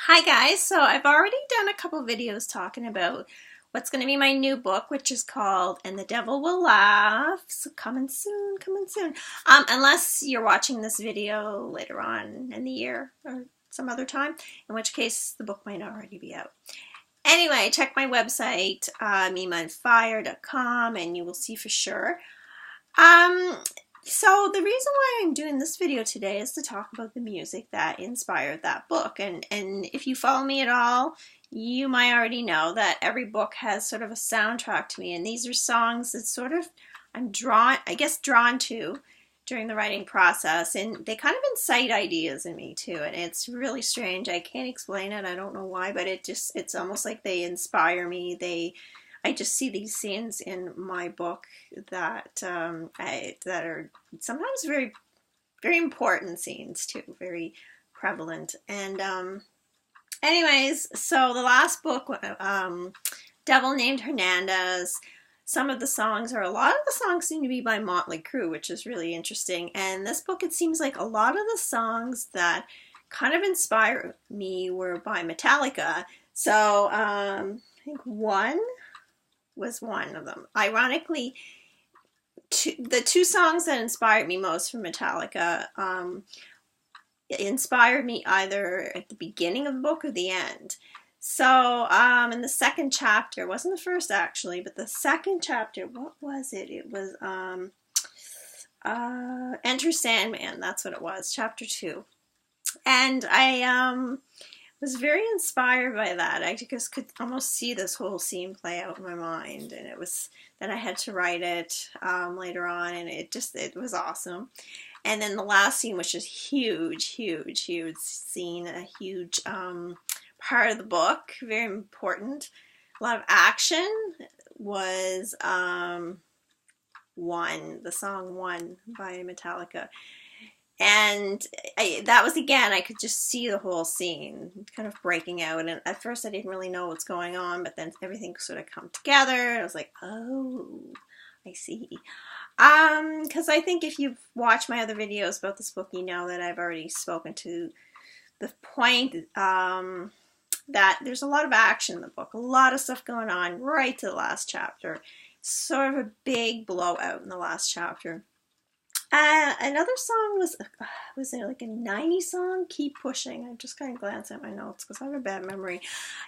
Hi guys, so I've already done a couple videos talking about what's going to be my new book, which is called And the Devil Will Laugh. So coming soon, coming soon. Unless you're watching this video later on in the year or some other time, in which case the book might already be out. Anyway, check my website, mimaandfire.com, and you will see for sure. So the reason why I'm doing this video today is to talk about the music that inspired that book. And if you follow me at all, you might already know that every book has sort of a soundtrack to me. And these are songs that sort of I'm drawn to during the writing process. And they kind of incite ideas in me too. And it's really strange. I can't explain it. I don't know why, but it's almost like they inspire me. I just see these scenes in my book that that are sometimes very, very important scenes too, very prevalent. And anyways, so the last book, Devil Named Hernandez. A lot of the songs seem to be by Motley Crue, which is really interesting. And this book, it seems like a lot of the songs that kind of inspired me were by Metallica. So I think One was one of them. Ironically, the two songs that inspired me most from Metallica inspired me either at the beginning of the book or the end. So in the second chapter, it wasn't the first actually, but the second chapter, what was it? It was Enter Sandman, that's what it was, chapter 2. And I was very inspired by that. I just could almost see this whole scene play out in my mind, and then I had to write it later on, and it was awesome. And then the last scene, which is huge scene, a huge part of the book, very important. A lot of action was the song One by Metallica. And that was, again, I could just see the whole scene kind of breaking out. And at first I didn't really know what's going on, but then everything sort of come together. And I was like, oh, I see. Because I think if you've watched my other videos about this book, you know that I've already spoken to the point that there's a lot of action in the book. A lot of stuff going on right to the last chapter. Sort of a big blowout in the last chapter. Another song was there like a 90s song? Keep Pushing. I just kind of glanced at my notes because I have a bad memory.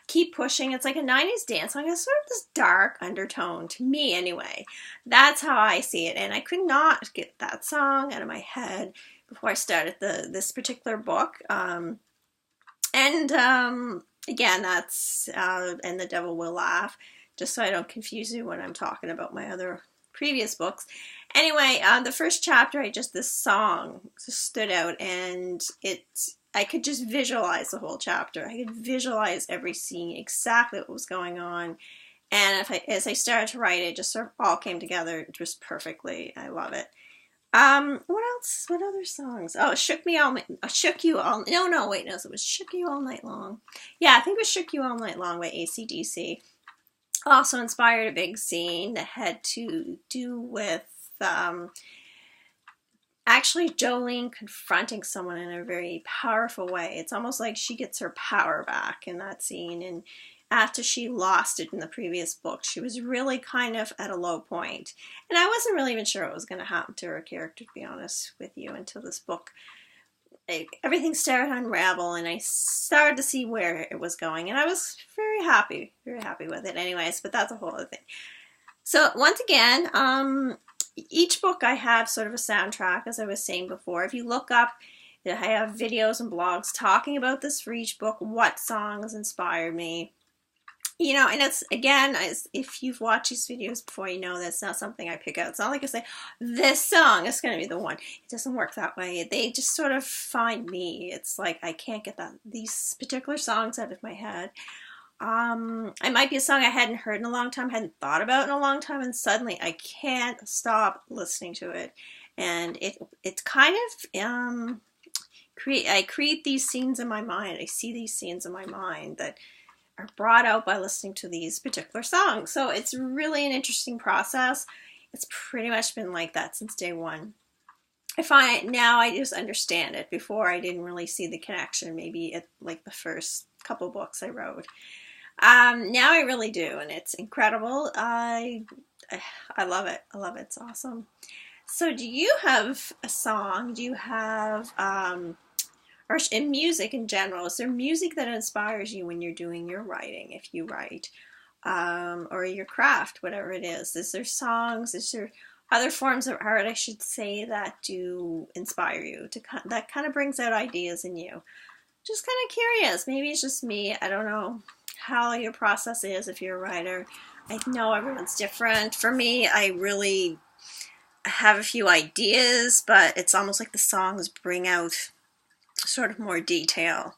Keep Pushing. It's like a 90s dance song. It's sort of this dark undertone, to me anyway. That's how I see it. And I could not get that song out of my head before I started this particular book. Again, that's And the Devil Will Laugh, just so I don't confuse you when I'm talking about my other previous books. Anyway, the first chapter, this song just stood out, and I could just visualize the whole chapter. I could visualize every scene, exactly what was going on. And as I started to write it, just sort of all came together just perfectly. I love it. What else? What other songs? Oh, Shook You All Night Long. Yeah, I think it was Shook You All Night Long by AC/DC. Also inspired a big scene that had to do with actually Jolene confronting someone in a very powerful way. It's almost like she gets her power back in that scene, and after she lost it in the previous book, she was really kind of at a low point. And I wasn't really even sure what was going to happen to her character, to be honest with you, until this book. Everything started to unravel, and I started to see where it was going, and I was very happy with it anyways, but that's a whole other thing. So once again, each book I have sort of a soundtrack, as I was saying before. If you look up, I have videos and blogs talking about this for each book, what songs inspired me. You know, and it's, again, if you've watched these videos before, you know that's not something I pick out. It's not like I say, this song is going to be the one. It doesn't work that way. They just sort of find me. It's like I can't get these particular songs out of my head. It might be a song I hadn't heard in a long time, hadn't thought about in a long time, and suddenly I can't stop listening to it. And it's kind of, I create these scenes in my mind. I see these scenes in my mind that are brought out by listening to these particular songs. So it's really an interesting process. It's pretty much been like that since day one. I find now I just understand it. Before I didn't really see the connection, maybe at like the first couple books I wrote. Now I really do, and it's incredible. I love it. I love it. It's awesome. So, do you have a song? Do you have or in music in general? Is there music that inspires you when you're doing your writing? If you write, or your craft, whatever it is there songs? Is there other forms of art, I should say, that do inspire you that kind of brings out ideas in you? Just kind of curious. Maybe it's just me. I don't know how your process is if you're a writer. I know everyone's different. For me, I really have a few ideas, but it's almost like the songs bring out sort of more detail.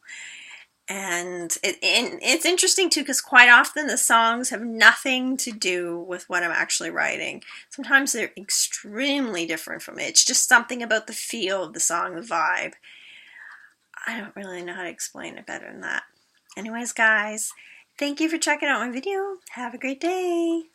And it's interesting too, because quite often the songs have nothing to do with what I'm actually writing. Sometimes they're extremely different from it. It's just something about the feel of the song, the vibe. I don't really know how to explain it better than that. Anyways, guys, thank you for checking out my video. Have a great day.